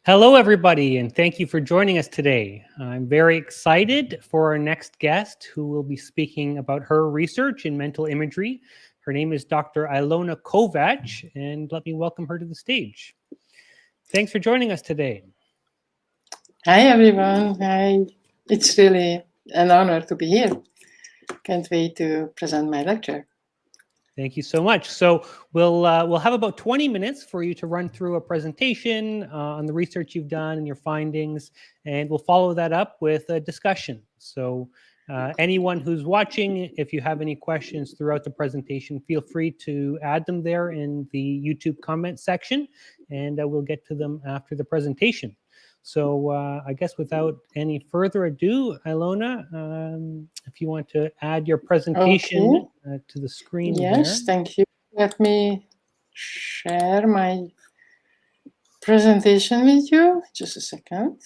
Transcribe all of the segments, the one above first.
Hello, everybody, and thank you for joining us today. I'm very excited for our next guest who will be speaking about her research in mental imagery. Her name is Dr. Ilona Kovács, and let me welcome her to the stage. Thanks for joining us today. Hi, everyone. Hi. It's really an honor to be here. Can't wait to present my lecture. Thank you so much. So we'll have about 20 minutes for you to run through a presentation on the research you've done and your findings, and we'll follow that up with a discussion. So anyone who's watching, if you have any questions throughout the presentation, feel free to add them there in the YouTube comment section, and we'll get to them after the presentation. So I guess without any further ado, Ilona, if you want to add your presentation to the screen there. Yes, thank you. Let me share my presentation with you. Just a second.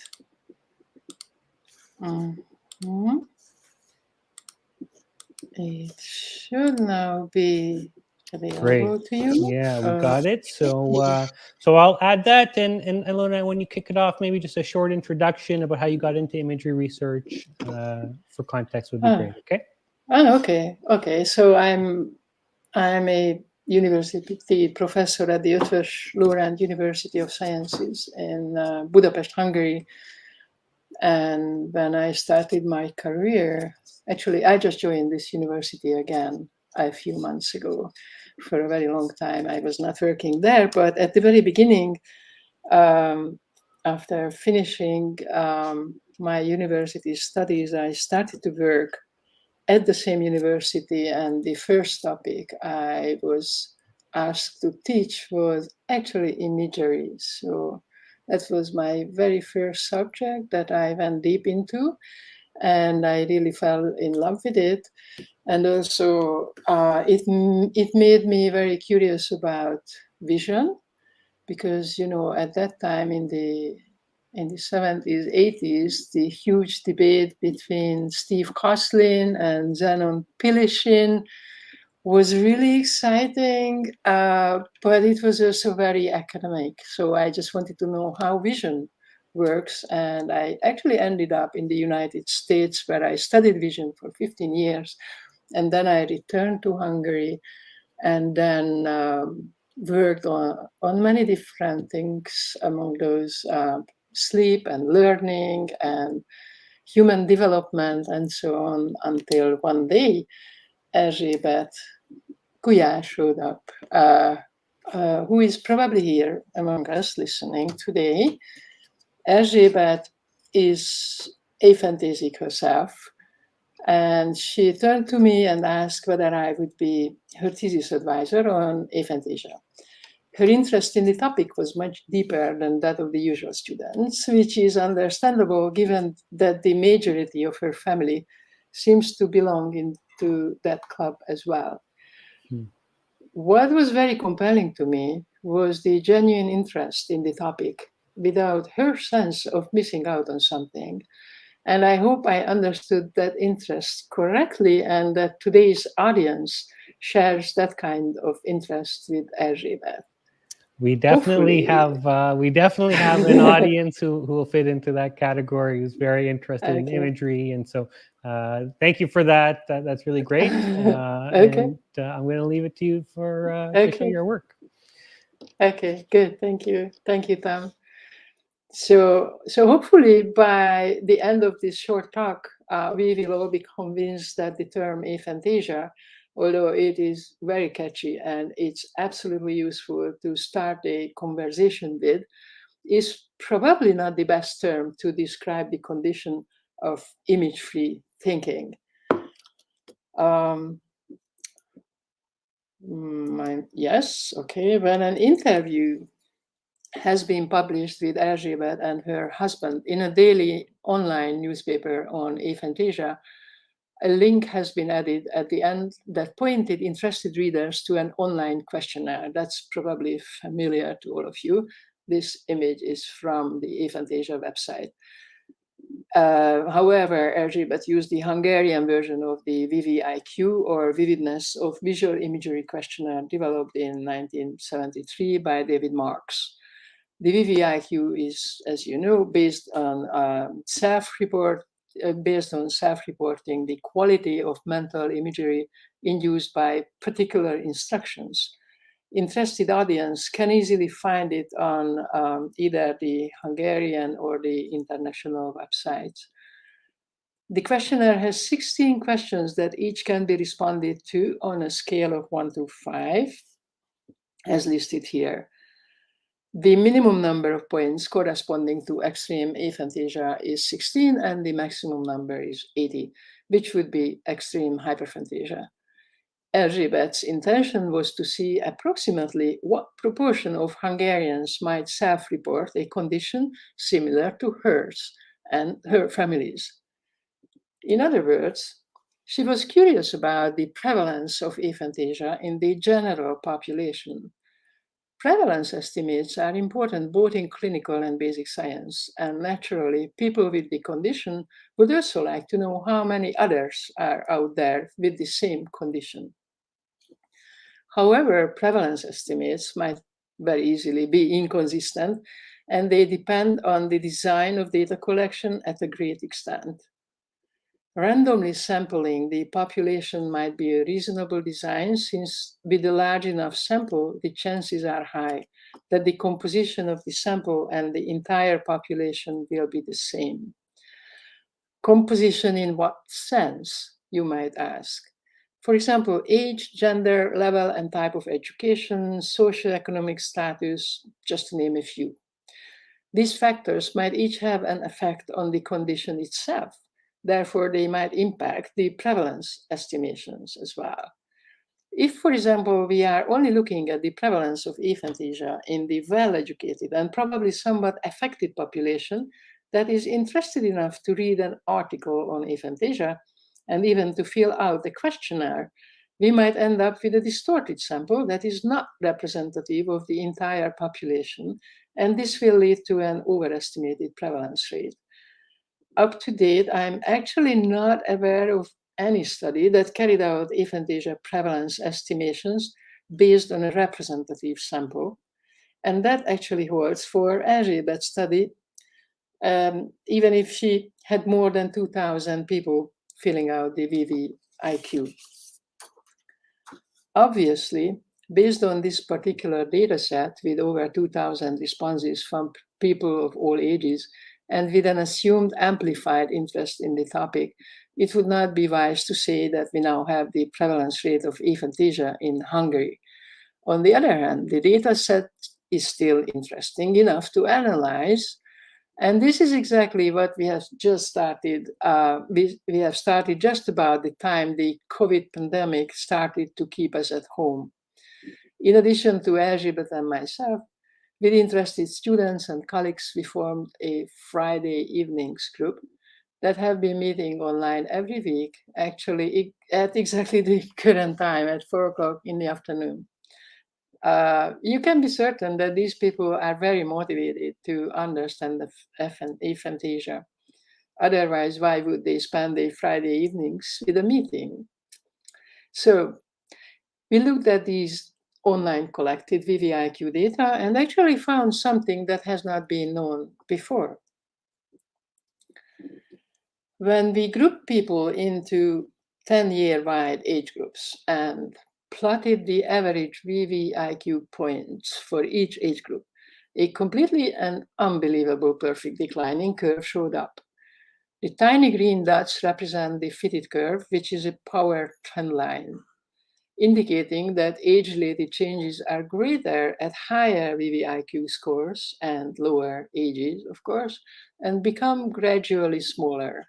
It should now be available to you. Yeah, we got it. So so I'll add that, and Ilona, when you kick it off, maybe just a short introduction about how you got into imagery research for context would be great. Okay. Okay. So I'm a university professor at the Eötvös Loránd University of Sciences in Budapest, Hungary. And when I started my career, actually, I just joined this university again a few months ago. For a very long time, I was not working there. But at the very beginning, after finishing my university studies, I started to work at the same university. And the first topic I was asked to teach was actually imagery. So that was my very first subject that I went deep into, and I really fell in love with it. And also, it made me very curious about vision, because at that time in the 70s, 80s, the huge debate between Steve Koslin and Zenon Pilishin was really exciting, but it was also very academic. So I just wanted to know how vision works. And I actually ended up in the United States, where I studied vision for 15 years. And then I returned to Hungary and then worked on many different things, among those sleep and learning and human development and so on, until one day Erzsébet Gulyás showed up, who is probably here among us listening today. Erzsébet is aphantasic herself, and she turned to me and asked whether I would be her thesis advisor on aphantasia. Her interest in the topic was much deeper than that of the usual students, which is understandable given that the majority of her family seems to belong into that club as well. What was very compelling to me was the genuine interest in the topic without her sense of missing out on something. And I hope I understood that interest correctly, and that today's audience shares that kind of interest with Erzsébet. We definitely have an audience who will fit into that category, who's very interested in imagery, and so thank you for that. That's really great. And I'm going to leave it to you for to show your work. Okay, good. Thank you, Tom. So hopefully by the end of this short talk, we will all be convinced that the term aphantasia, although it is very catchy and it's absolutely useful to start a conversation with, is probably not the best term to describe the condition of image-free thinking. Yes, okay. When an interview has been published with Erzsébet and her husband in a daily online newspaper on aphantasia, a link has been added at the end that pointed interested readers to an online questionnaire. That's probably familiar to all of you. This image is from the Aphantasia website. However, Erzsébet used the Hungarian version of the VVIQ, or Vividness of Visual Imagery Questionnaire, developed in 1973 by David Marks. The VVIQ is, as you know, based on self-reporting the quality of mental imagery induced by particular instructions. Interested audience can easily find it on either the Hungarian or the international websites. The questionnaire has 16 questions that each can be responded to on a scale of 1 to 5, as listed here. The minimum number of points corresponding to extreme aphantasia is 16, and the maximum number is 80, which would be extreme hyperphantasia. Erzsébet's intention was to see approximately what proportion of Hungarians might self-report a condition similar to hers and her family's. In other words, she was curious about the prevalence of aphantasia in the general population. Prevalence estimates are important both in clinical and basic science, and naturally, people with the condition would also like to know how many others are out there with the same condition. However, prevalence estimates might very easily be inconsistent, and they depend on the design of data collection at a great extent. Randomly sampling the population might be a reasonable design, since with a large enough sample, the chances are high that the composition of the sample and the entire population will be the same. Composition in what sense, you might ask? For example, age, gender, level and type of education, socioeconomic status, just to name a few. These factors might each have an effect on the condition itself. Therefore, they might impact the prevalence estimations as well. If, for example, we are only looking at the prevalence of aphantasia in the well-educated and probably somewhat affected population that is interested enough to read an article on aphantasia and even to fill out the questionnaire, we might end up with a distorted sample that is not representative of the entire population, and this will lead to an overestimated prevalence rate. Up to date, I'm actually not aware of any study that carried out aphantasia prevalence estimations based on a representative sample. And that actually holds for Erzsébet's study, even if she had more than 2,000 people filling out the VVIQ. Obviously, based on this particular data set with over 2,000 responses from people of all ages, and with an assumed amplified interest in the topic, it would not be wise to say that we now have the prevalence rate of aphantasia in Hungary. On the other hand, the data set is still interesting enough to analyze, and this is exactly what we have just started. We have started just about the time the COVID pandemic started to keep us at home. In addition to Erzsébet and myself, with interested students and colleagues, we formed a Friday evenings group that have been meeting online every week, actually at exactly the current time at 4 o'clock in the afternoon. You can be certain that these people are very motivated to understand the aphantasia. Otherwise, why would they spend their Friday evenings with a meeting? So we looked at these online collected VVIQ data and actually found something that has not been known before. When we grouped people into 10-year-wide age groups and plotted the average VVIQ points for each age group, a completely and unbelievable perfect declining curve showed up. The tiny green dots represent the fitted curve, which is a power trend line, indicating that age-related changes are greater at higher VVIQ scores and lower ages, of course, and become gradually smaller.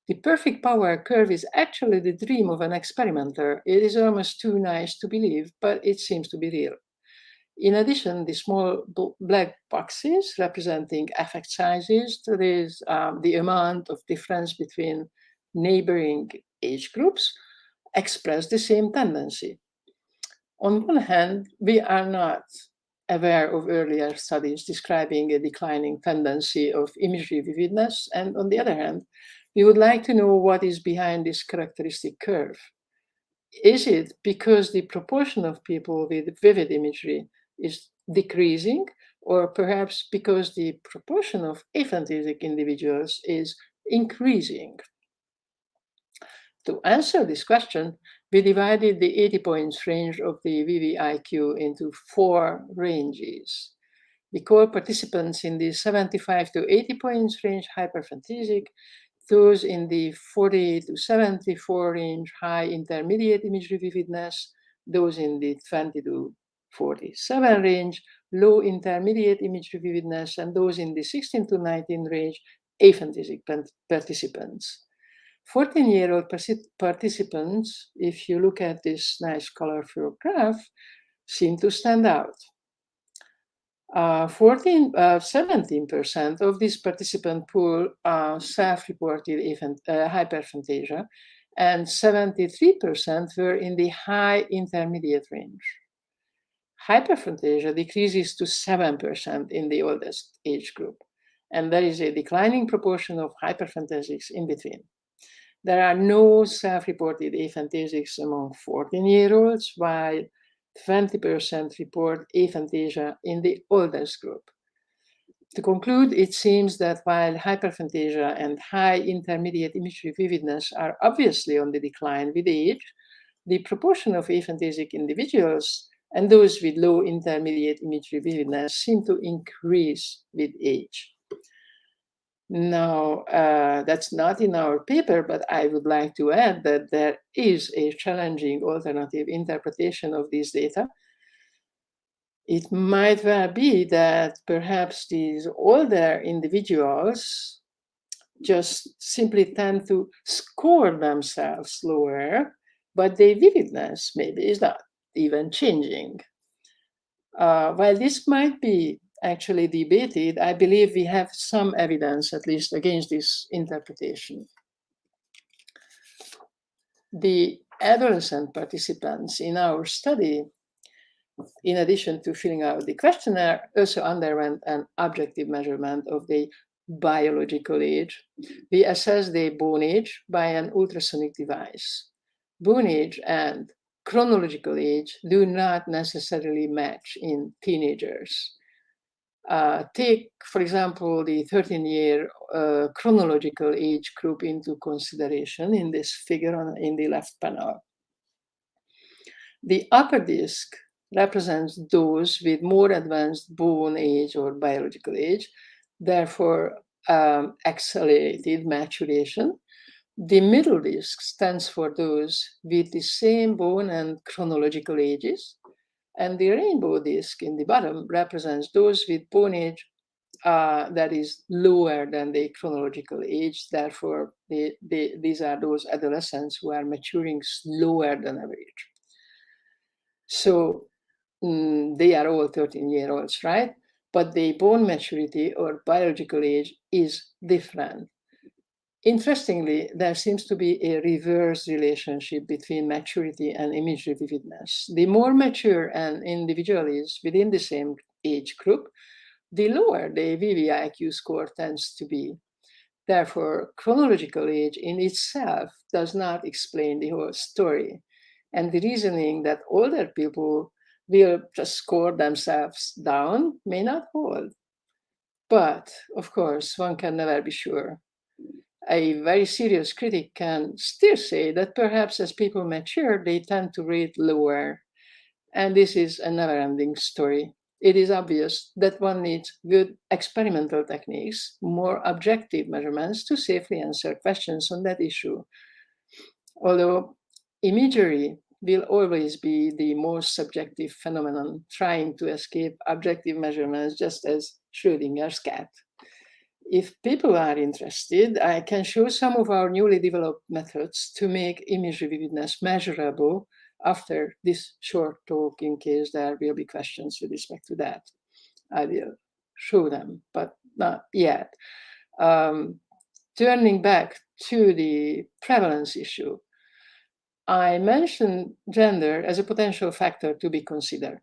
The perfect power curve is actually the dream of an experimenter. It is almost too nice to believe, but it seems to be real. In addition, the small black boxes representing effect sizes, that is the amount of difference between neighboring age groups, express the same tendency. On one hand, we are not aware of earlier studies describing a declining tendency of imagery vividness, and on the other hand, we would like to know what is behind this characteristic curve. Is it because the proportion of people with vivid imagery is decreasing, or perhaps because the proportion of aphantasic individuals is increasing? To answer this question, we divided the 80 points range of the VVIQ into 4 ranges. We call participants in the 75 to 80 points range hyperphantasic, those in the 40 to 74 range high intermediate imagery vividness, those in the 20 to 47 range low intermediate imagery vividness, and those in the 16 to 19 range aphantasic participants. 14-year-old participants, if you look at this nice colorful graph, seem to stand out. 17% of this participant pool self-reported hyperphantasia, and 73% were in the high intermediate range. Hyperphantasia decreases to 7% in the oldest age group, and there is a declining proportion of hyperphantasics in between. There are no self-reported aphantasics among 14-year-olds, while 20% report aphantasia in the oldest group. To conclude, it seems that while hyperphantasia and high intermediate imagery vividness are obviously on the decline with age, the proportion of aphantasic individuals and those with low intermediate imagery vividness seem to increase with age. Now, that's not in our paper, but I would like to add that there is a challenging alternative interpretation of these data. It might well be that perhaps these older individuals just simply tend to score themselves lower, but their vividness maybe is not even changing. While this might be actually debated, I believe we have some evidence, at least, against this interpretation. The adolescent participants in our study, in addition to filling out the questionnaire, also underwent an objective measurement of the biological age. We assessed the bone age by an ultrasonic device. Bone age and chronological age do not necessarily match in teenagers. Take, for example, the 13-year chronological age group into consideration in this figure in the left panel. The upper disk represents those with more advanced bone age or biological age, therefore accelerated maturation. The middle disk stands for those with the same bone and chronological ages. And the rainbow disk in the bottom represents those with bone age that is lower than the chronological age. Therefore, these are those adolescents who are maturing slower than average. So they are all 13-year-olds, right? But the bone maturity or biological age is different. Interestingly, there seems to be a reverse relationship between maturity and imagery vividness. The more mature an individual is within the same age group, the lower the VVIQ score tends to be. Therefore, chronological age in itself does not explain the whole story. And the reasoning that older people will just score themselves down may not hold. But, of course, one can never be sure. A very serious critic can still say that perhaps as people mature, they tend to rate lower. And this is a never-ending story. It is obvious that one needs good experimental techniques, more objective measurements to safely answer questions on that issue. Although imagery will always be the most subjective phenomenon, trying to escape objective measurements just as Schrödinger's cat. If people are interested, I can show some of our newly developed methods to make imagery vividness measurable after this short talk, in case there will be questions with respect to that. I will show them, but not yet. Turning back to the prevalence issue, I mentioned gender as a potential factor to be considered.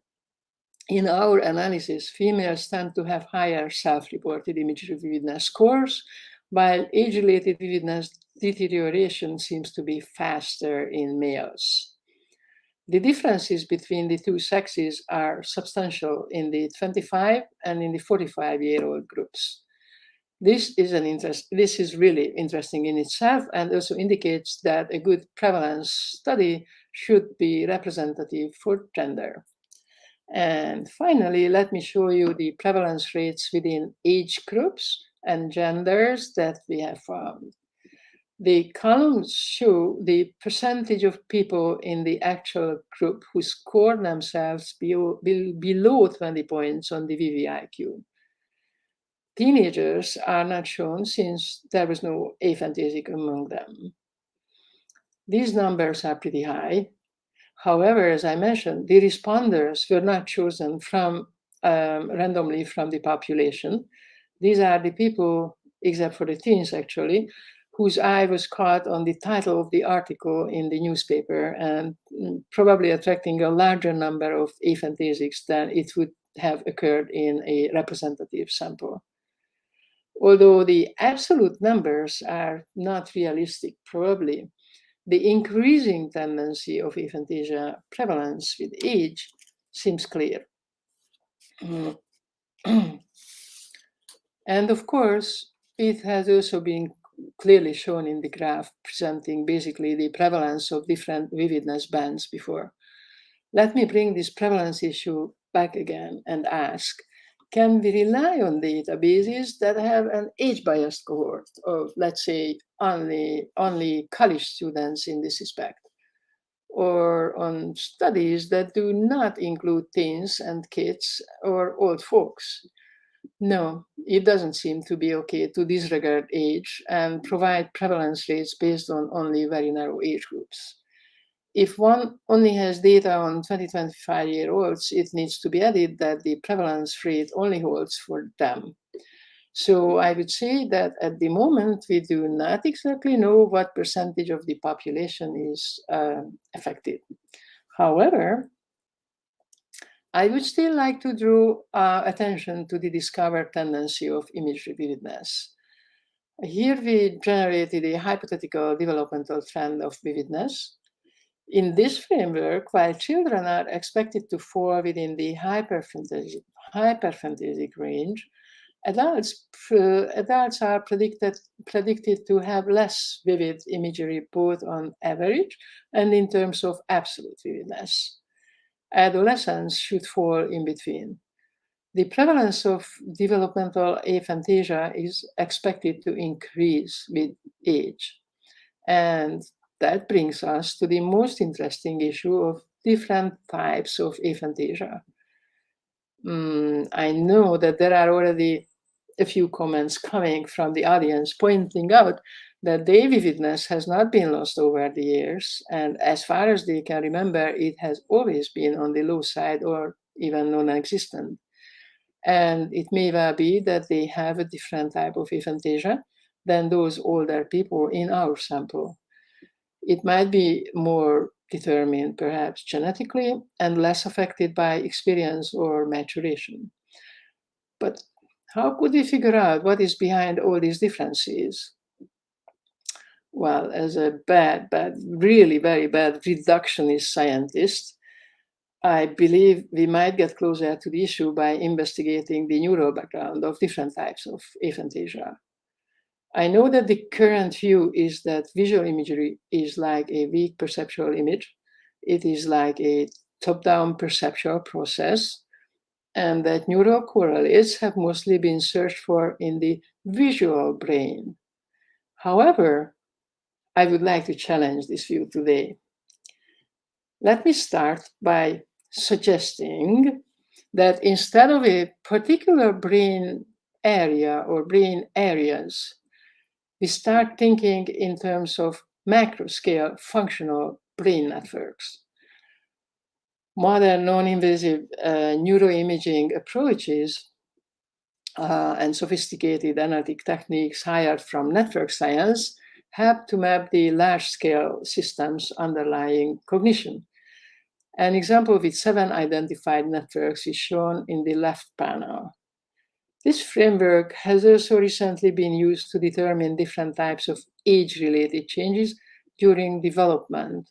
In our analysis, females tend to have higher self-reported imagery vividness scores, while age-related vividness deterioration seems to be faster in males. The differences between the two sexes are substantial in the 25 and in the 45-year-old groups. This is really interesting in itself, and also indicates that a good prevalence study should be representative for gender. And finally, let me show you the prevalence rates within age groups and genders that we have found. The columns show the percentage of people in the actual group who score themselves below 20 points on the VVIQ. Teenagers are not shown since there was no aphantasic among them. These numbers are pretty high. However, as I mentioned, the responders were not chosen from randomly from the population. These are the people, except for the teens actually, whose eye was caught on the title of the article in the newspaper and probably attracting a larger number of aphantasics than it would have occurred in a representative sample. Although the absolute numbers are not realistic, probably, the increasing tendency of aphantasia prevalence with age seems clear. And of course, it has also been clearly shown in the graph presenting basically the prevalence of different vividness bands before. Let me bring this prevalence issue back again and ask, can we rely on databases that have an age-biased cohort of, let's say, only college students in this respect? Or on studies that do not include teens and kids or old folks? No, it doesn't seem to be okay to disregard age and provide prevalence rates based on only very narrow age groups. If one only has data on 20-25-year-olds, it needs to be added that the prevalence rate only holds for them. So I would say that at the moment, we do not exactly know what percentage of the population is affected. However, I would still like to draw attention to the discovered tendency of imagery vividness. Here we generated a hypothetical developmental trend of vividness. In this framework, while children are expected to fall within the hyperphantasic range, adults are predicted to have less vivid imagery both on average and in terms of absolute vividness. Adolescents should fall in between. The prevalence of developmental aphantasia is expected to increase with age. And that brings us to the most interesting issue of different types of aphantasia. I know that there are already a few comments coming from the audience pointing out that the vividness has not been lost over the years, and as far as they can remember, it has always been on the low side or even non-existent. And it may well be that they have a different type of aphantasia than those older people in our sample. It might be more determined, perhaps genetically, and less affected by experience or maturation. But how could we figure out what is behind all these differences? Well, as a really very bad reductionist scientist, I believe we might get closer to the issue by investigating the neural background of different types of aphantasia. I know that the current view is that visual imagery is like a weak perceptual image. It is like a top-down perceptual process, and that neural correlates have mostly been searched for in the visual brain. However, I would like to challenge this view today. Let me start by suggesting that instead of a particular brain area or brain areas, we start thinking in terms of macro-scale functional brain networks. Modern non-invasive neuroimaging approaches and sophisticated analytic techniques hired from network science help to map the large-scale systems underlying cognition. An example with 7 identified networks is shown in the left panel. This framework has also recently been used to determine different types of age-related changes during development.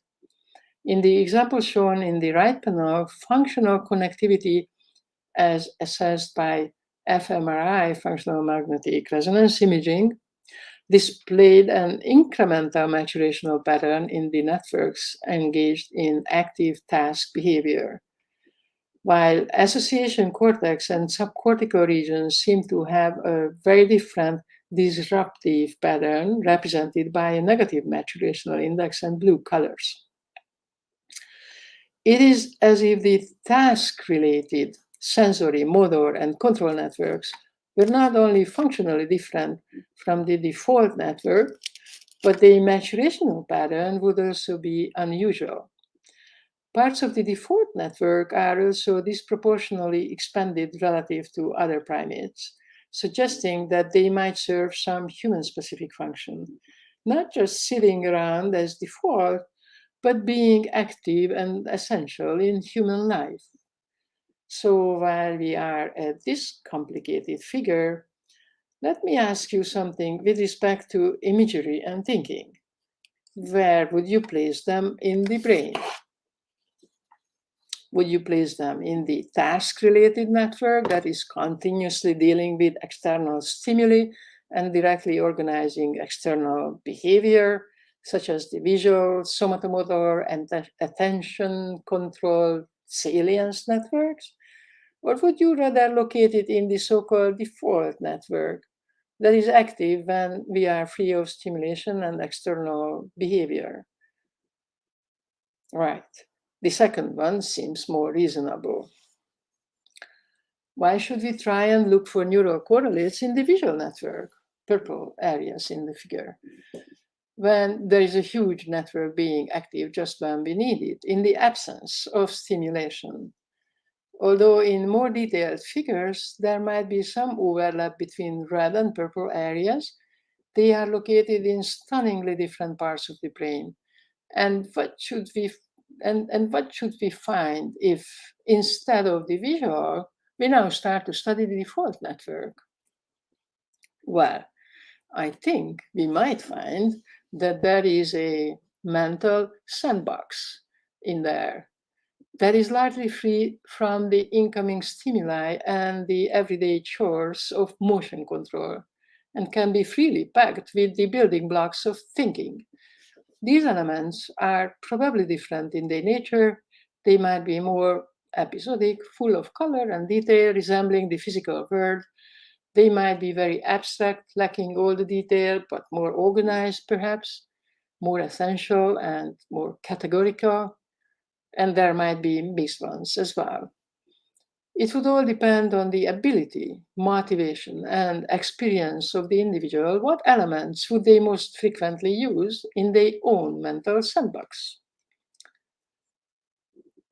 In the example shown in the right panel, functional connectivity as assessed by fMRI, functional magnetic resonance imaging, displayed an incremental maturational pattern in the networks engaged in active task behavior, while association cortex and subcortical regions seem to have a very different disruptive pattern represented by a negative maturational index and blue colors. It is as if the task-related sensory, motor, and control networks were not only functionally different from the default network, but the maturational pattern would also be unusual. Parts of the default network are also disproportionately expanded relative to other primates, suggesting that they might serve some human-specific function, not just sitting around as default, but being active and essential in human life. So while we are at this complicated figure, let me ask you something with respect to imagery and thinking. Where would you place them in the brain? Would you place them in the task-related network that is continuously dealing with external stimuli and directly organizing external behavior, such as the visual, somatomotor, and attention control salience networks? Or would you rather locate it in the so-called default network that is active when we are free of stimulation and external behavior? Right. The second one seems more reasonable. Why should we try and look for neural correlates in the visual network, purple areas in the figure, when there is a huge network being active just when we need it, in the absence of stimulation? Although in more detailed figures, there might be some overlap between red and purple areas, they are located in stunningly different parts of the brain. And what should we find if, instead of the visual, we now start to study the default network? Well, I think we might find that there is a mental sandbox in there that is largely free from the incoming stimuli and the everyday chores of motion control, and can be freely packed with the building blocks of thinking. These elements are probably different in their nature. They might be more episodic, full of color and detail, resembling the physical world. They might be very abstract, lacking all the detail, but more organized, perhaps, more essential and more categorical. And there might be mixed ones as well. It would all depend on the ability, motivation, and experience of the individual. What elements would they most frequently use in their own mental sandbox?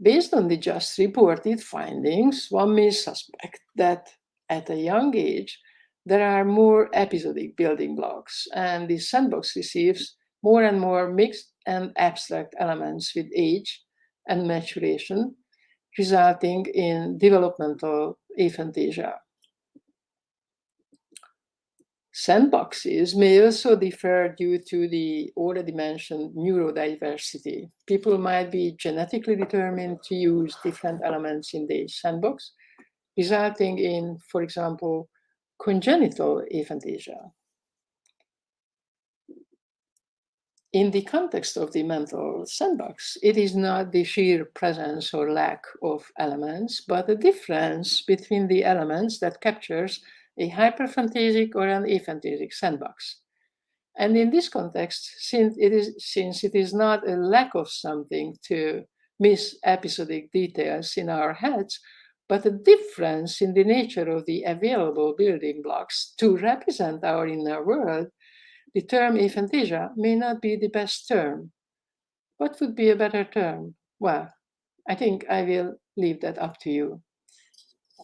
Based on the just reported findings, one may suspect that at a young age, there are more episodic building blocks, and the sandbox receives more and more mixed and abstract elements with age and maturation, resulting in developmental aphantasia. Sandboxes may also differ due to the already mentioned neurodiversity. People might be genetically determined to use different elements in the sandbox, resulting in, for example, congenital aphantasia. In the context of the mental sandbox, it is not the sheer presence or lack of elements, but the difference between the elements that captures a hyperphantasic or an aphantasic sandbox. And in this context, since it is not a lack of something to miss episodic details in our heads, but a difference in the nature of the available building blocks to represent our inner world, the term aphantasia may not be the best term. What would be a better term? Well, I think I will leave that up to you.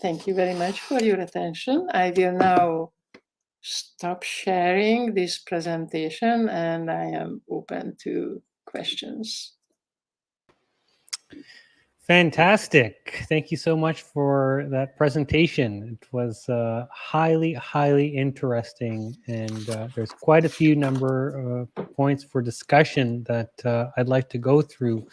Thank you very much for your attention. I will now stop sharing this presentation and I am open to questions. Fantastic. Thank you so much for that presentation. It was highly, highly interesting. And there's quite a few number of points for discussion that I'd like to go through.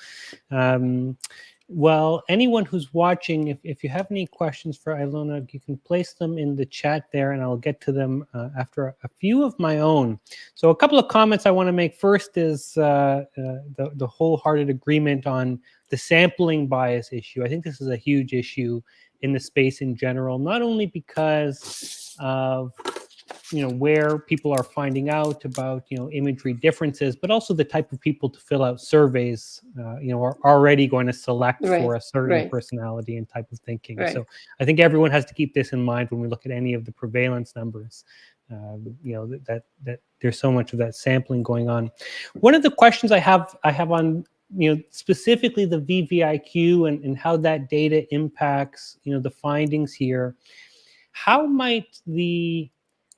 Well, anyone who's watching, if you have any questions for Ilona, you can place them in the chat there and I'll get to them after a few of my own. So a couple of comments I want to make. First is the wholehearted agreement on the sampling bias issue. I think this is a huge issue in the space in general, not only because of where people are finding out about imagery differences, but also the type of people to fill out surveys are already going to select for a certain personality and type of thinking. So I think everyone has to keep this in mind when we look at any of the prevalence numbers. That there's so much of that sampling going on. One of the questions I have on specifically the VVIQ and how that data impacts the findings here. How might the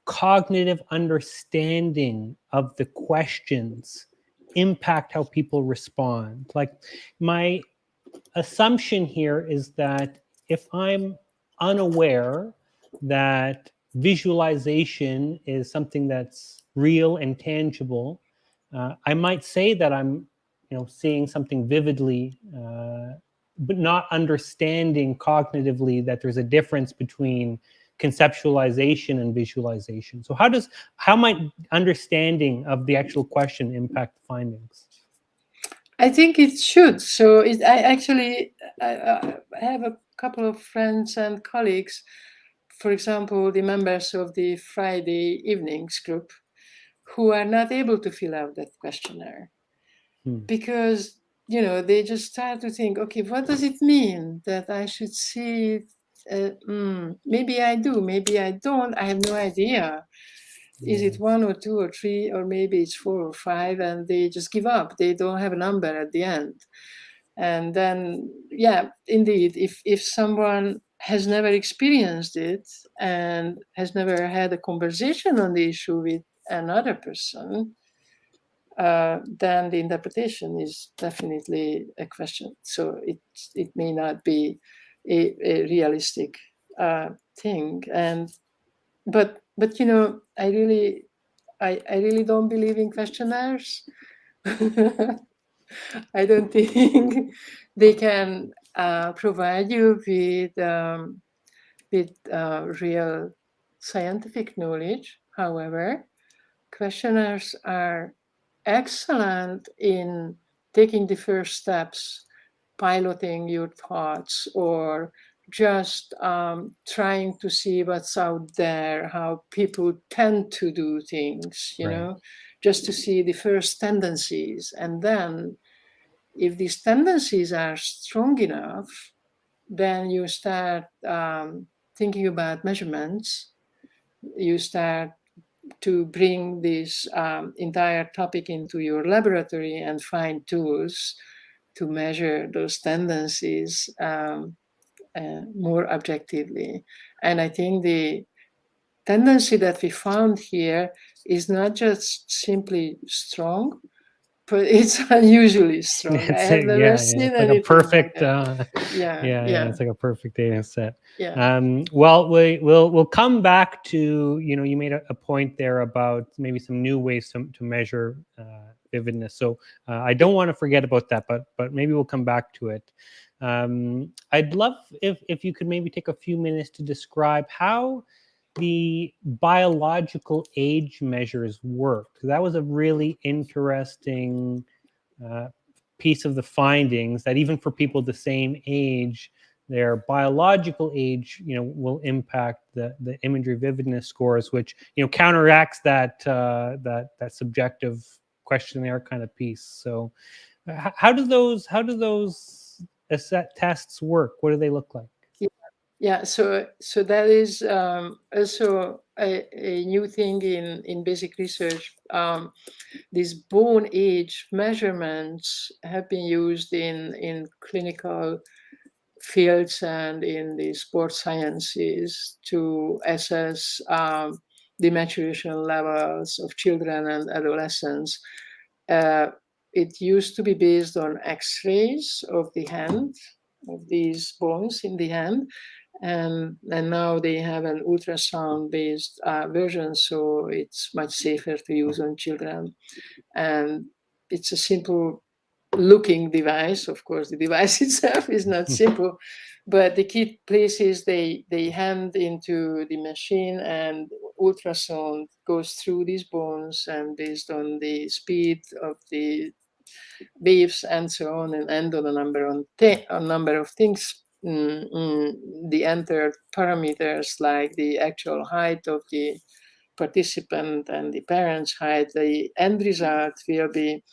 cognitive understanding of the questions impact how people respond? Like, my assumption here is that if I'm unaware that visualization is something that's real and tangible, I might say that I'm seeing something vividly, but not understanding cognitively that there's a difference between conceptualization and visualization. So how might understanding of the actual question impact the findings? I think it should. So I have a couple of friends and colleagues, for example, the members of the Friday evenings group, who are not able to fill out that questionnaire because they just start to think, okay, what does it mean that I should see it? Maybe I do, maybe I don't. I have no idea. Is it 1 or 2 or 3, or maybe it's 4 or 5, and they just give up. They don't have a number at the end. And then, yeah, indeed, if someone has never experienced it and has never had a conversation on the issue with another person, then the interpretation is definitely a question. So it may not be a realistic thing. But I really don't believe in questionnaires. I don't think they can provide you with real scientific knowledge. However, questionnaires are excellent in taking the first steps, piloting your thoughts, or just trying to see what's out there, how people tend to do things, just to see the first tendencies. And then if these tendencies are strong enough, then you start thinking about measurements. You start to bring this entire topic into your laboratory and find tools to measure those tendencies more objectively. And I think the tendency that we found here is not just simply strong, but it's unusually strong. I have never seen anything like a perfect, like that. It's like a perfect data set. Yeah. Well, we'll come back to, you made a point there about maybe some new ways to measure vividness. So I don't want to forget about that, but maybe we'll come back to it. I'd love if you could maybe take a few minutes to describe how the biological age measures work. That was a really interesting piece of the findings, that even for people the same age, their biological age, will impact the imagery vividness scores, which counteracts that subjective questionnaire kind of piece. So, how do those tests work? What do they look like? Yeah, so that is also a new thing in basic research. These bone age measurements have been used in clinical fields and in the sports sciences to assess the maturation levels of children and adolescents. It used to be based on X-rays of the hand, of these bones in the hand. And now they have an ultrasound-based version, so it's much safer to use on children. And it's a simple looking device. Of course, the device itself is not simple, but the key places they hand into the machine, and ultrasound goes through these bones, and based on the speed of the waves and so on, and on a number of things, the entered parameters like the actual height of the participant and the parent's height, the end result will be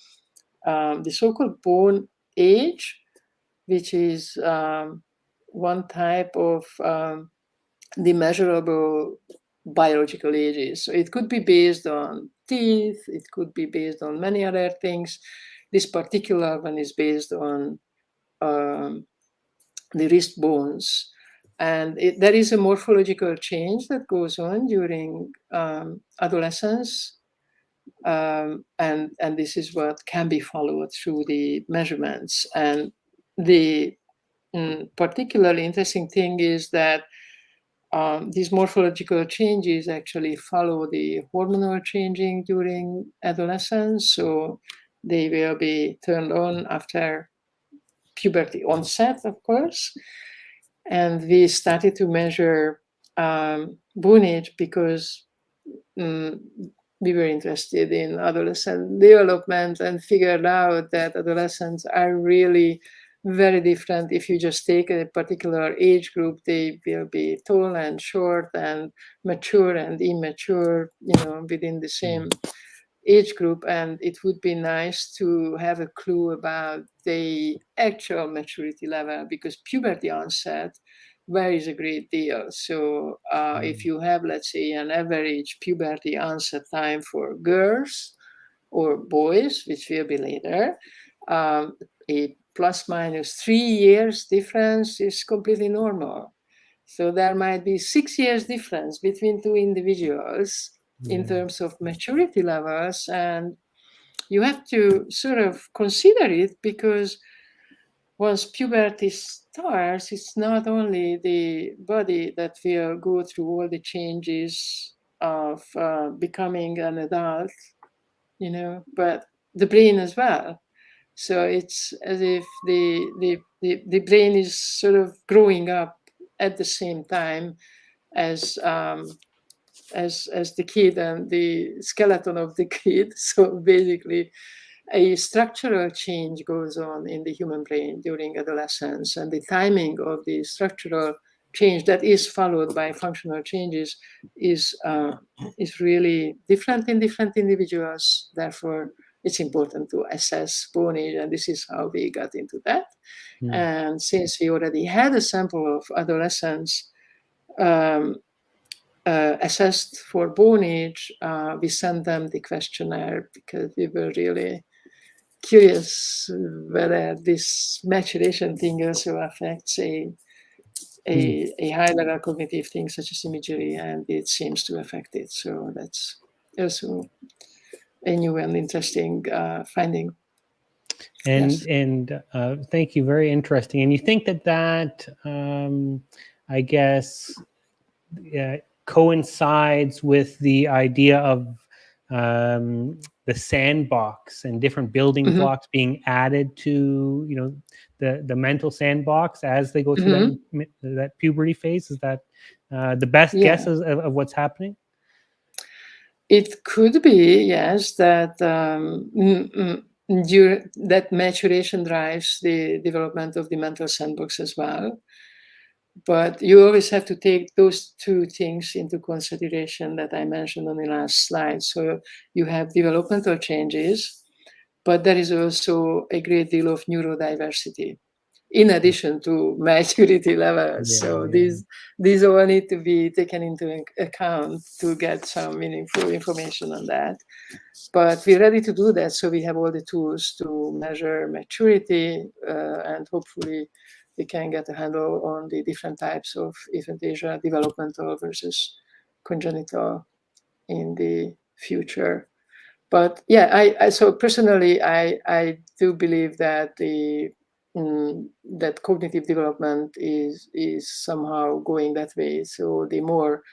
the so-called bone age, which is one type of the measurable biological ages. So it could be based on teeth, it could be based on many other things. This particular one is based on the wrist bones. And there is a morphological change that goes on during adolescence. And this is what can be followed through the measurements. And the particularly interesting thing is that these morphological changes actually follow the hormonal changing during adolescence. So they will be turned on after puberty onset, of course. And we started to measure bone age because we were interested in adolescent development and figured out that adolescents are really very different. If you just take a particular age group, they will be tall and short and mature and immature, within the same age group. And it would be nice to have a clue about the actual maturity level, because puberty onset varies a great deal. So if you have, let's say, an average puberty onset time for girls or boys, which will be later, a plus minus 3 years difference is completely normal. So there might be 6 years difference between two individuals in terms of maturity levels. And you have to sort of consider it, because once puberty starts, it's not only the body that will go through all the changes of becoming an adult, but the brain as well. So it's as if the brain is sort of growing up at the same time as the kid and the skeleton of the kid. So basically, a structural change goes on in the human brain during adolescence, and the timing of the structural change that is followed by functional changes is really different in different individuals. Therefore, it's important to assess bone age, and this is how we got into that. And since we already had a sample of adolescents assessed for bone age, we sent them the questionnaire because we were really curious whether this maturation thing also affects a high-level cognitive thing such as imagery, and it seems to affect it. So that's also a new and interesting finding. And thank you, very interesting. And you think that I guess coincides with the idea of the sandbox and different building blocks being added to the mental sandbox as they go through that puberty phase? Is that the best guess of what's happening? It could be, yes, that that maturation drives the development of the mental sandbox as well. But you always have to take those two things into consideration that I mentioned on the last slide. So you have developmental changes, but there is also a great deal of neurodiversity in addition to maturity levels. So these all need to be taken into account to get some meaningful information on that. But we're ready to do that. So we have all the tools to measure maturity, and hopefully we can get a handle on the different types of aphantasia, developmental versus congenital, in the future. But yeah, so personally, I do believe that the that cognitive development is somehow going that way. So the more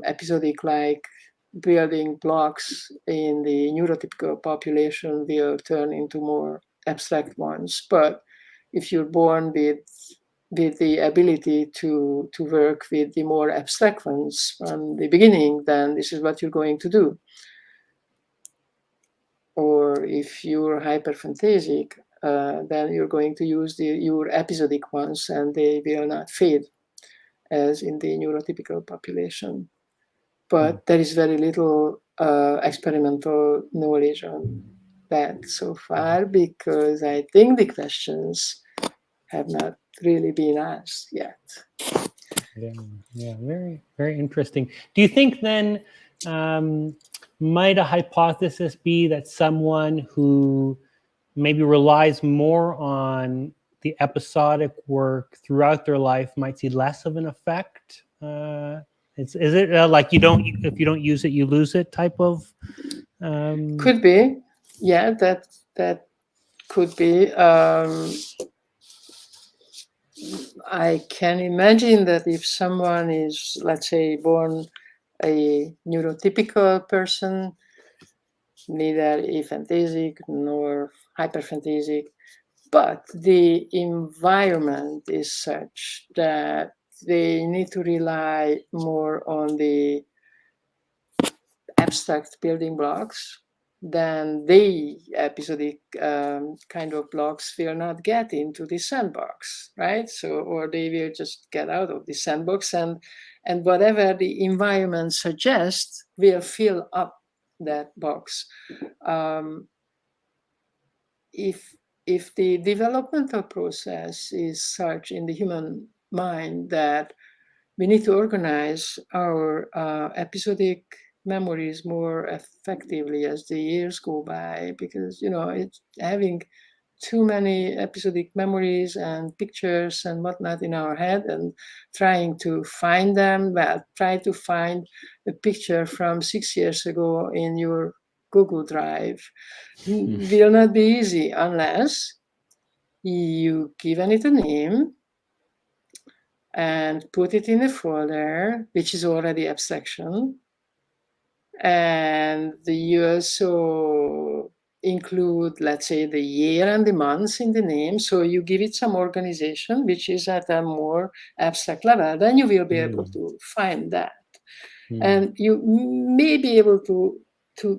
episodic, like building blocks in the neurotypical population, will turn into more abstract ones. But if you're born with the ability to work with the more abstract ones from the beginning, then this is what you're going to do. Or if you're hyperphantasic, then you're going to use your episodic ones, and they will not fade as in the neurotypical population. But there is very little experimental knowledge on that so far, because I think the questions have not really been asked yet. Yeah, very, very interesting. Do you think then might a hypothesis be that someone who maybe relies more on the episodic work throughout their life might see less of an effect? Is it like if you don't use it, you lose it type of? Could be, yeah. That could be. I can imagine that if someone is, let's say, born a neurotypical person, neither aphantasic nor hyperphantasic, but the environment is such that they need to rely more on the abstract building blocks, then the episodic kind of blocks will not get into the sandbox, right? So, or they will just get out of the sandbox, and whatever the environment suggests will fill up that box. If the developmental process is such in the human mind that we need to organize our episodic memories more effectively as the years go by, because it's having too many episodic memories and pictures and whatnot in our head, and trying to find them. Well, try to find a picture from 6 years ago in your Google Drive will not be easy unless you give it a name and put it in a folder, which is already abstraction. And you also include, let's say, the year and the months in the name. So you give it some organization, which is at a more abstract level. Then you will be able to find that. And you may be able to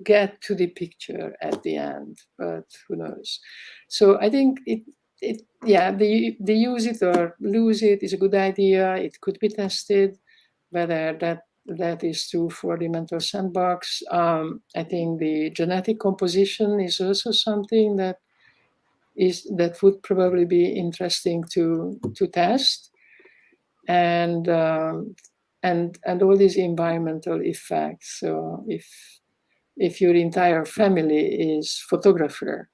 get to the picture at the end, but who knows? So I think the use it or lose it is a good idea. It could be tested whether that is true for the mental sandbox. I think the genetic composition is also something that would probably be interesting to test, and all these environmental effects. So if your entire family is photographer,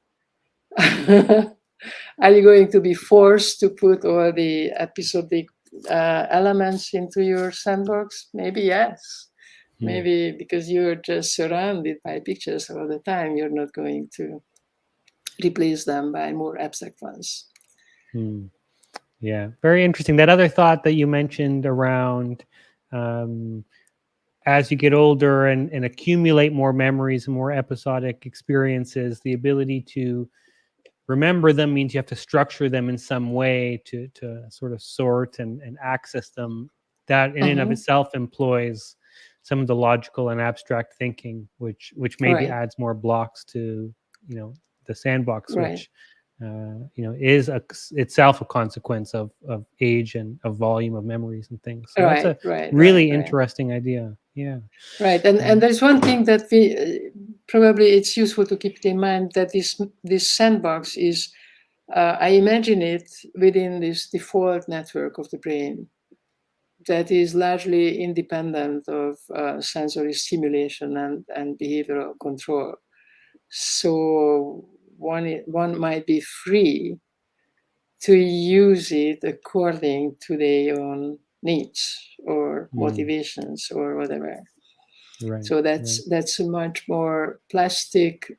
are you going to be forced to put all the episodic elements into your sandbox? Maybe yes. Maybe because you're just surrounded by pictures all the time, you're not going to replace them by more abstract ones. Yeah, very interesting. That other thought that you mentioned around as you get older and accumulate more memories and more episodic experiences, the ability to remember them means you have to structure them in some way to sort of sort and access them. That in and of itself employs some of the logical and abstract thinking, which maybe adds more blocks to the sandbox, which is itself a consequence of age and of volume of memories and things. So that's a really interesting idea. Yeah. Right, and there's one thing that we probably it's useful to keep in mind, that this sandbox is, I imagine it within this default network of the brain that is largely independent of sensory stimulation and behavioral control. So one might be free to use it according to their own needs or motivations or whatever. Right, so that's a much more plastic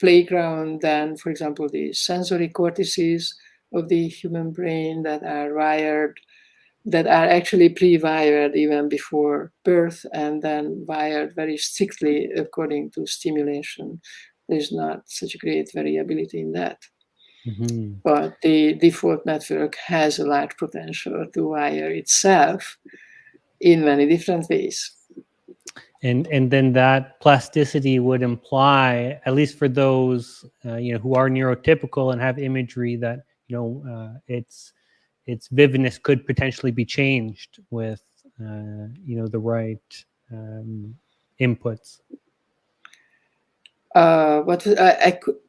playground than, for example, the sensory cortices of the human brain that are wired, that are actually pre-wired even before birth and then wired very strictly according to stimulation. There's not such great variability in that. Mm-hmm. But the default network has a large potential to wire itself in many different ways. And then that plasticity would imply, at least for those who are neurotypical and have imagery, that its vividness could potentially be changed with the right inputs.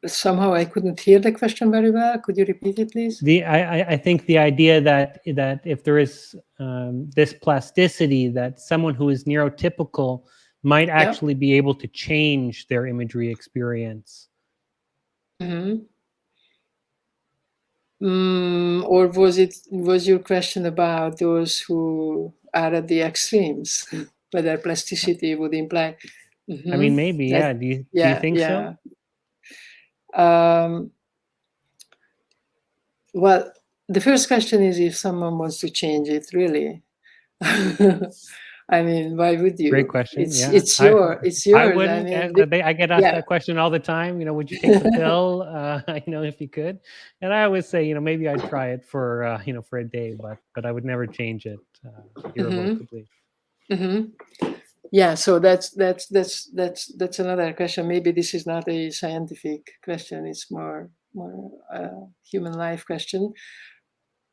Somehow I couldn't hear the question very well. Could you repeat it, please? I think the idea that if there is this plasticity, that someone who is neurotypical might actually be able to change their imagery experience. Mm-hmm. Or was your question about those who are at the extremes, whether plasticity would imply? I mean, maybe, yeah. Do you think so? Well, the first question is if someone wants to change it, really. I mean, why would you? Great question. It's yours. I wouldn't. I get asked that question all the time. Would you take the pill? If you could. And I always say, maybe I'd try it for for a day, but I would never change it irrevocably. Mm-hmm. Yeah. So that's another question. Maybe this is not a scientific question. It's more human life question.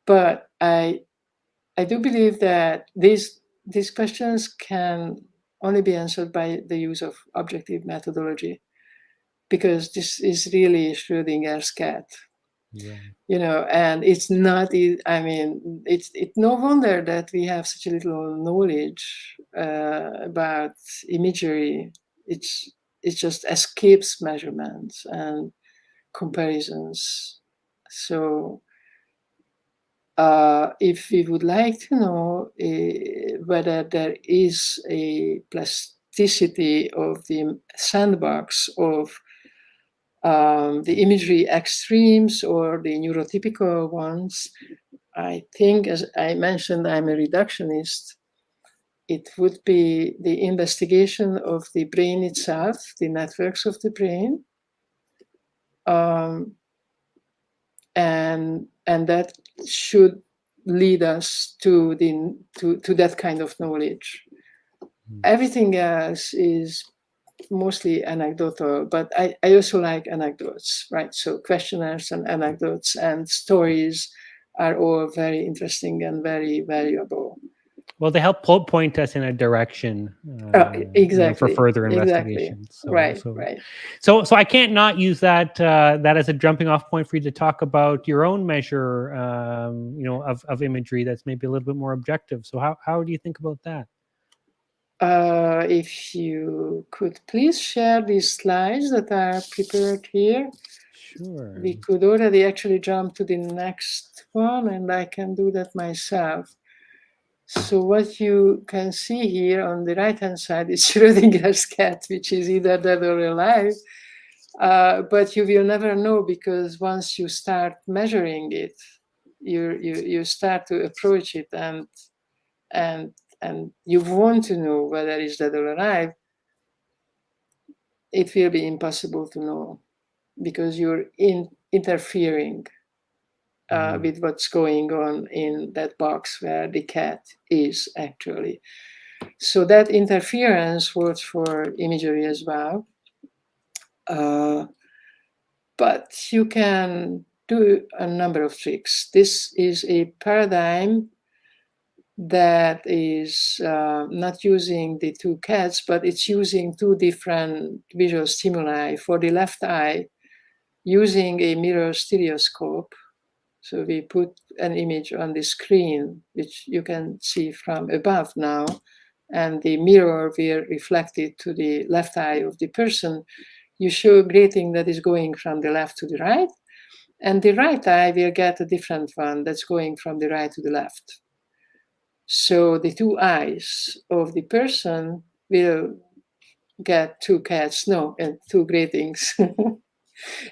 But I do believe that these questions can only be answered by the use of objective methodology, because this is really Schrödinger's cat. Right. And it's not. I mean, it's no wonder that we have such a little knowledge about imagery. It just escapes measurements and comparisons. So. If we would like to know whether there is a plasticity of the sandbox of the imagery extremes or the neurotypical ones, I think, as I mentioned, I'm a reductionist. It would be the investigation of the brain itself, the networks of the brain, and that should lead us to that kind of knowledge. Everything else is mostly anecdotal, but I also like anecdotes, right? So questionnaires and anecdotes and stories are all very interesting and very valuable. Well, they help point us in a direction exactly for further investigation. Exactly. So I can't not use that as a jumping off point for you to talk about your own measure, of imagery that's maybe a little bit more objective. So how do you think about that? If you could please share these slides that are prepared here. Sure. We could already actually jump to the next one, and I can do that myself. So what you can see here on the right-hand side is Schrödinger's cat, which is either dead or alive. But you will never know, because once you start measuring it, you start to approach it, and you want to know whether it's dead or alive. It will be impossible to know, because you're interfering with what's going on in that box where the cat is actually. So that interference works for imagery as well. But you can do a number of tricks. This is a paradigm that is not using the two cats, but it's using two different visual stimuli. For the left eye, using a mirror stereoscope. So we put an image on the screen, which you can see from above now, and the mirror will reflect it to the left eye of the person. You show a grating that is going from the left to the right, and the right eye will get a different one that's going from the right to the left. So the two eyes of the person will get two cats, and two gratings.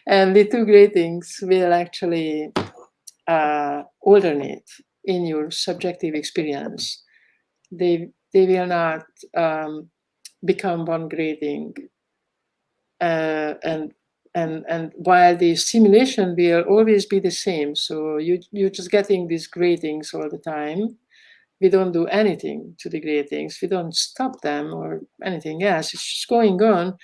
And the two gratings will actually alternate in your subjective experience. They will not become one grating, and while the stimulation will always be the same. So you're just getting these gratings all the time. We don't do anything to the gratings. We don't stop them or anything else. It's just going on.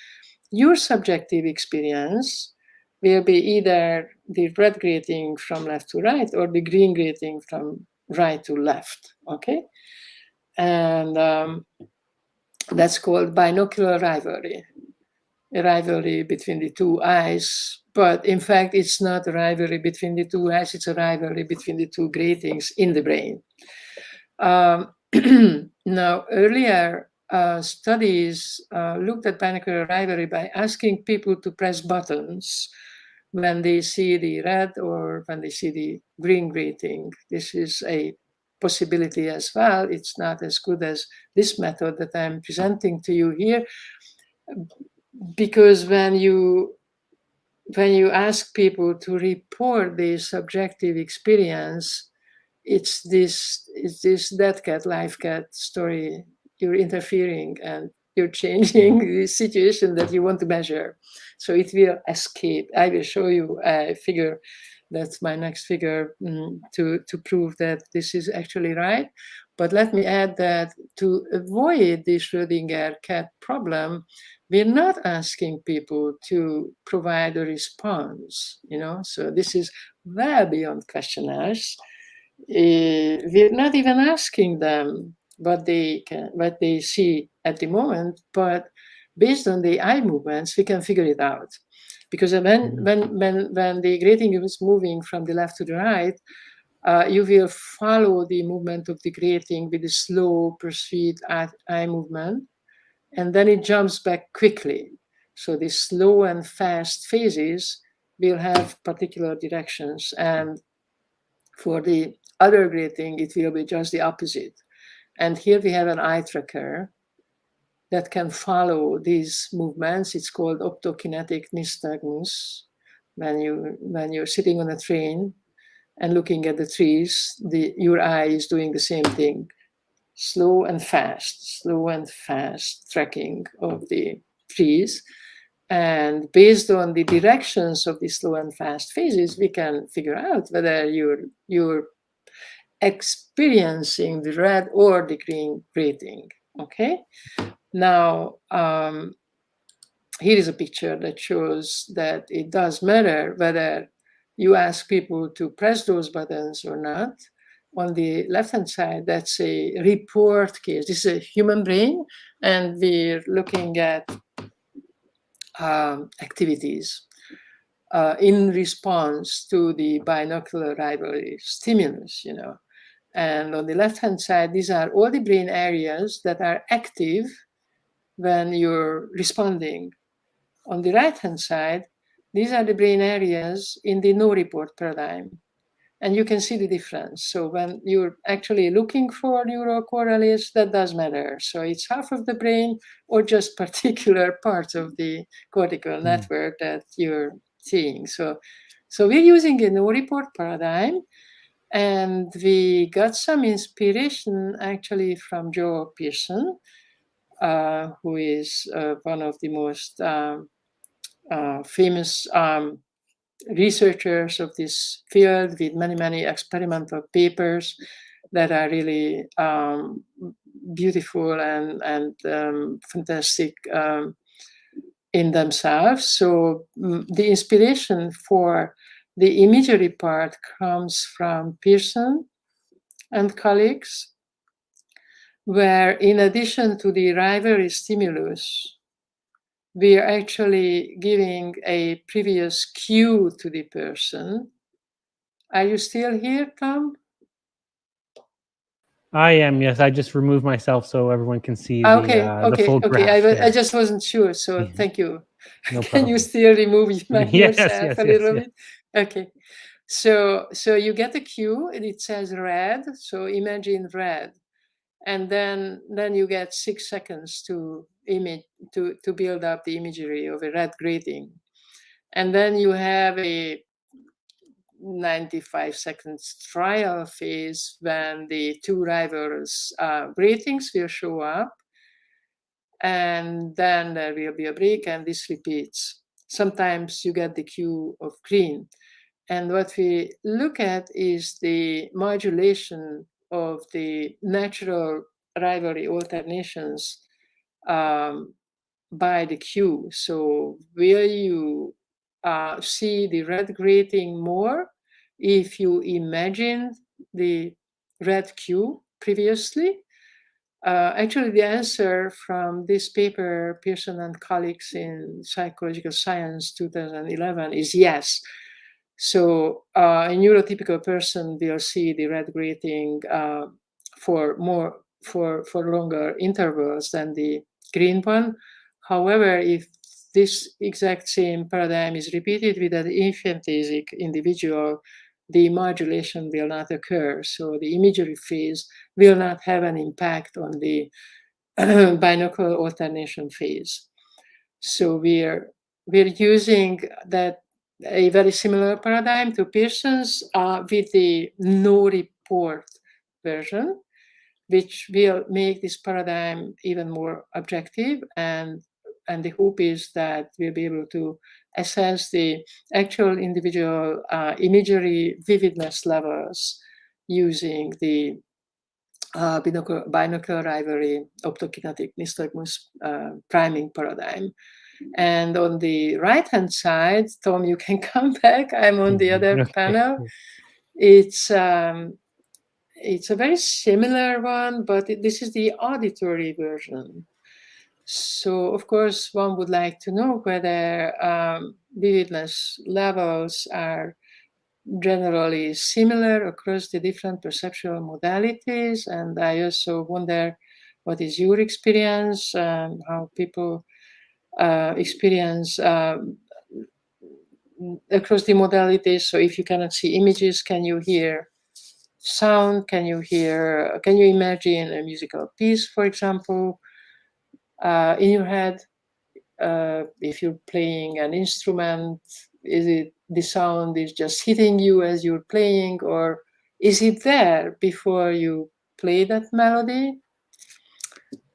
Your subjective experience will be either the red grating from left to right or the green grating from right to left, okay? And that's called binocular rivalry, a rivalry between the two eyes. But in fact, it's not a rivalry between the two eyes, it's a rivalry between the two gratings in the brain. Now, earlier studies looked at binocular rivalry by asking people to press buttons when they see the red or when they see the green grating. This is a possibility as well. It's not as good as this method that I'm presenting to you here, because when you ask people to report their subjective experience, it's this dead cat, live cat story. You're interfering and you're changing the situation that you want to measure. So it will escape. I will show you a figure. That's my next figure to prove that this is actually right. But let me add that to avoid the Schrödinger cat problem, we're not asking people to provide a response, so this is well beyond questionnaires. We're not even asking them what they see at the moment, but based on the eye movements, we can figure it out. Because when the grating is moving from the left to the right, you will follow the movement of the grating with a slow, pursued eye movement, and then it jumps back quickly. So the slow and fast phases will have particular directions, and for the other grating, it will be just the opposite. And here we have an eye tracker that can follow these movements. It's called optokinetic nystagmus. When you're sitting on a train and looking at the trees, your eye is doing the same thing. Slow and fast tracking of the trees. And based on the directions of the slow and fast phases, we can figure out whether you're experiencing the red or the green grating, okay? Now, here is a picture that shows that it does matter whether you ask people to press those buttons or not. On the left-hand side, that's a report case. This is a human brain, and we're looking at activities in response to the binocular rivalry stimulus, And on the left-hand side, these are all the brain areas that are active when you're responding. On the right-hand side, these are the brain areas in the no report paradigm. And you can see the difference. So when you're actually looking for neurocorrelates, that does matter. So it's half of the brain or just particular parts of the cortical network that you're seeing. So we're using a no report paradigm. And we got some inspiration actually from Joe Pearson, who is one of the most famous researchers of this field, with many experimental papers that are really beautiful and fantastic in themselves. So the inspiration for the imagery part comes from Pearson and colleagues, where in addition to the rivalry stimulus, we are actually giving a previous cue to the person. Are you still here, Tom? I am, yes. I just removed myself so everyone can see the full graph. I just wasn't sure, so thank you. No Can you problem. still remove yourself Yes, a little bit? Okay. So you get a cue and it says red. So imagine red. And then you get 6 seconds to build up the imagery of a red grating. And then you have a 95 seconds trial phase when the two rivals greetings will show up. And then there will be a break, and this repeats. Sometimes you get the cue of green. And what we look at is the modulation of the natural rivalry alternations by the cue. So will you see the red grating more if you imagine the red cue previously? Actually, the answer from this paper, Pearson and colleagues in Psychological Science 2011, is yes. So a neurotypical person will see the red grating for longer intervals than the green one. However, if this exact same paradigm is repeated with an aphantasic individual, the modulation will not occur. So the imagery phase will not have an impact on the binocular alternation phase. So we're using that a very similar paradigm to Pearson's with the no report version, which will make this paradigm even more objective. And the hope is that we'll be able to assess the actual individual imagery vividness levels using the binocular rivalry optokinetic nystagmus priming paradigm. And on the right-hand side, Tom, you can come back. I'm on the other panel. It's a very similar one, but this is the auditory version. So, of course, one would like to know whether vividness levels are generally similar across the different perceptual modalities. And I also wonder what is your experience, how people experience across the modalities. So if you cannot see images, can you hear sound? Can you imagine a musical piece, for example, in your head? If you're playing an instrument, is it the sound is just hitting you as you're playing, or is it there before you play that melody?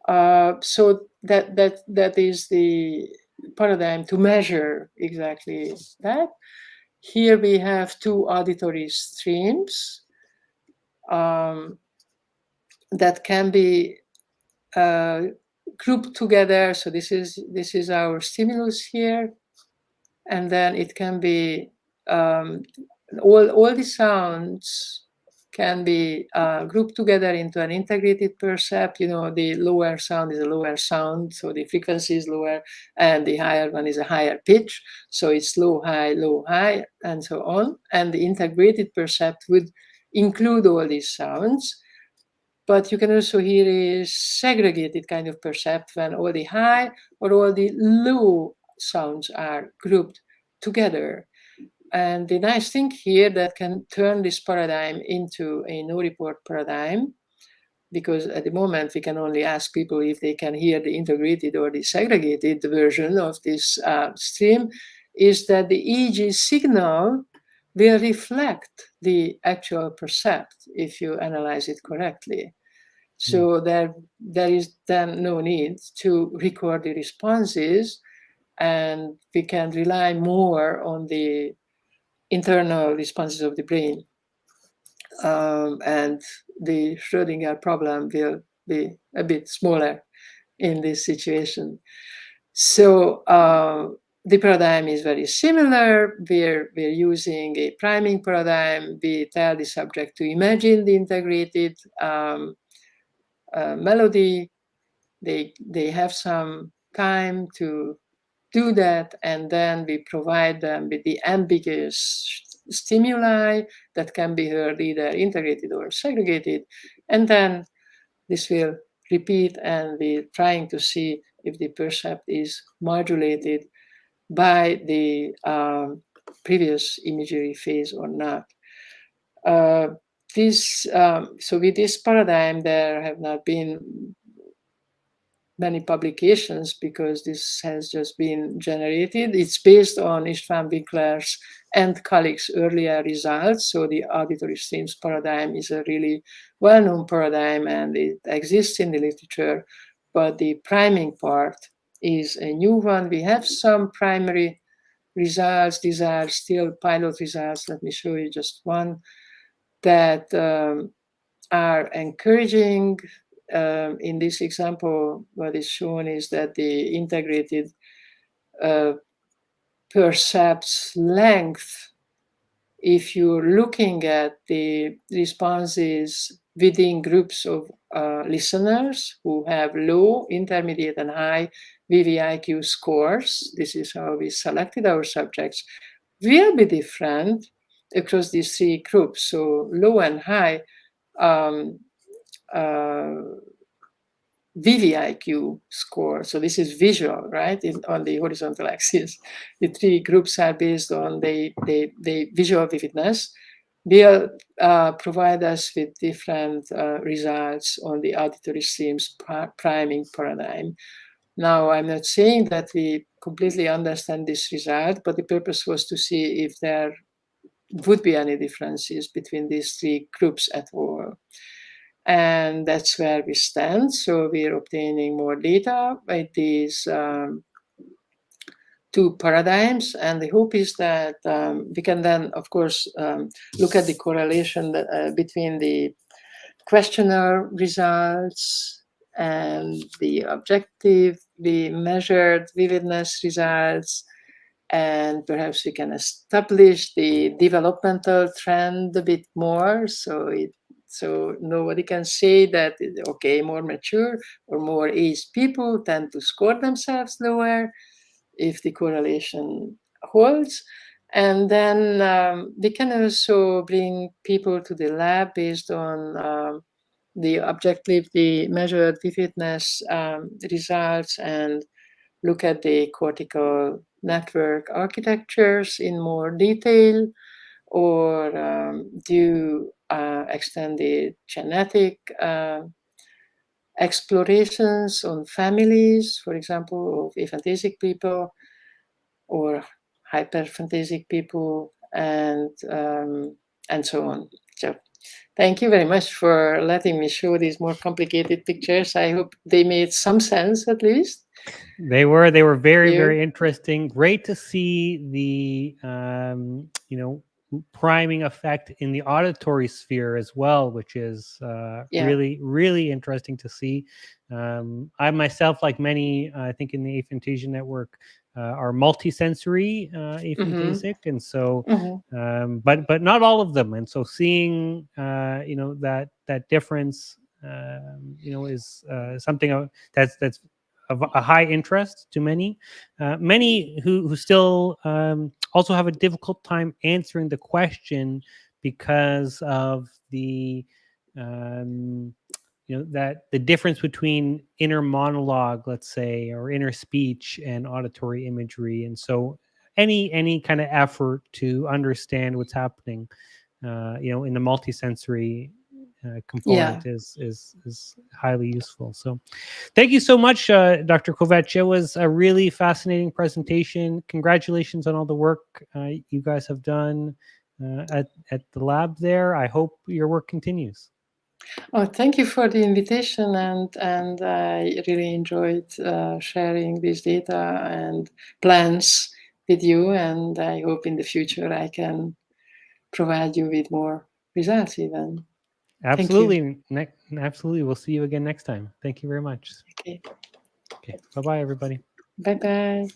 So that is the paradigm to measure exactly that. Here we have two auditory streams that can be grouped together. So this is our stimulus here, and then it can be all the sounds can be grouped together into an integrated percept. The lower sound is a lower sound, so the frequency is lower, and the higher one is a higher pitch, so it's low, high, and so on. And the integrated percept would include all these sounds. But you can also hear a segregated kind of percept when all the high or all the low sounds are grouped together. And the nice thing here that can turn this paradigm into a no-report paradigm, because at the moment we can only ask people if they can hear the integrated or the segregated version of this stream, is that the EEG signal will reflect the actual percept if you analyze it correctly. So there is then no need to record the responses, and we can rely more on the internal responses of the brain. And the Schrödinger problem will be a bit smaller in this situation. So the paradigm is very similar. We're using a priming paradigm. We tell the subject to imagine the integrated melody. They have some time to do that, and then we provide them with the ambiguous stimuli that can be heard either integrated or segregated, and then this will repeat, and we're trying to see if the percept is modulated by the previous imagery phase or not. So with this paradigm, there have not been many publications because this has just been generated. It's based on István Winkler's and colleagues' earlier results. So the auditory streams paradigm is a really well-known paradigm and it exists in the literature, but the priming part is a new one. We have some primary results. These are still pilot results. Let me show you just one that are encouraging. In this example, what is shown is that the integrated percepts length, if you're looking at the responses within groups of listeners who have low, intermediate, and high VVIQ scores, this is how we selected our subjects, will be different across these three groups. So low and high VVIQ score. So this is visual, right? On the horizontal axis. The three groups are based on the visual vividness. Will provide us with different results on the auditory streams priming paradigm. Now, I'm not saying that we completely understand this result, but the purpose was to see if there would be any differences between these three groups at all. And that's where we stand. So we're obtaining more data by these two paradigms. And the hope is that we can then, of course, look at the correlation between the questionnaire results and the measured vividness results. And perhaps we can establish the developmental trend a bit more. So nobody can say that, okay, more mature or more aged people tend to score themselves lower if the correlation holds. And then we can also bring people to the lab based on the objectively measured vividness results and look at the cortical network architectures in more detail, or do extended genetic explorations on families, for example, of aphantasic people or hyperphantasic people, and so on. So thank you very much for letting me show these more complicated pictures. I hope they made some sense at least. They were very, very interesting. Great to see the priming effect in the auditory sphere as well, which is really, really interesting to see. I myself, like many, I think in the Aphantasia network, are multisensory aphantasic, and so, but not all of them. And so seeing, that difference, is something that's of a high interest to many. Many who still also have a difficult time answering the question because of the that the difference between inner monologue, let's say, or inner speech and auditory imagery. And so any kind of effort to understand what's happening in the multisensory component is highly useful. So thank you so much, Dr. Kovács. It was a really fascinating presentation. Congratulations on all the work you guys have done at the lab there. I hope your work continues. Oh, thank you for the invitation, and I really enjoyed sharing this data and plans with you, and I hope in the future I can provide you with more results even. Absolutely. Absolutely. We'll see you again next time. Thank you very much. Okay. Okay. Bye-bye, everybody. Bye-bye.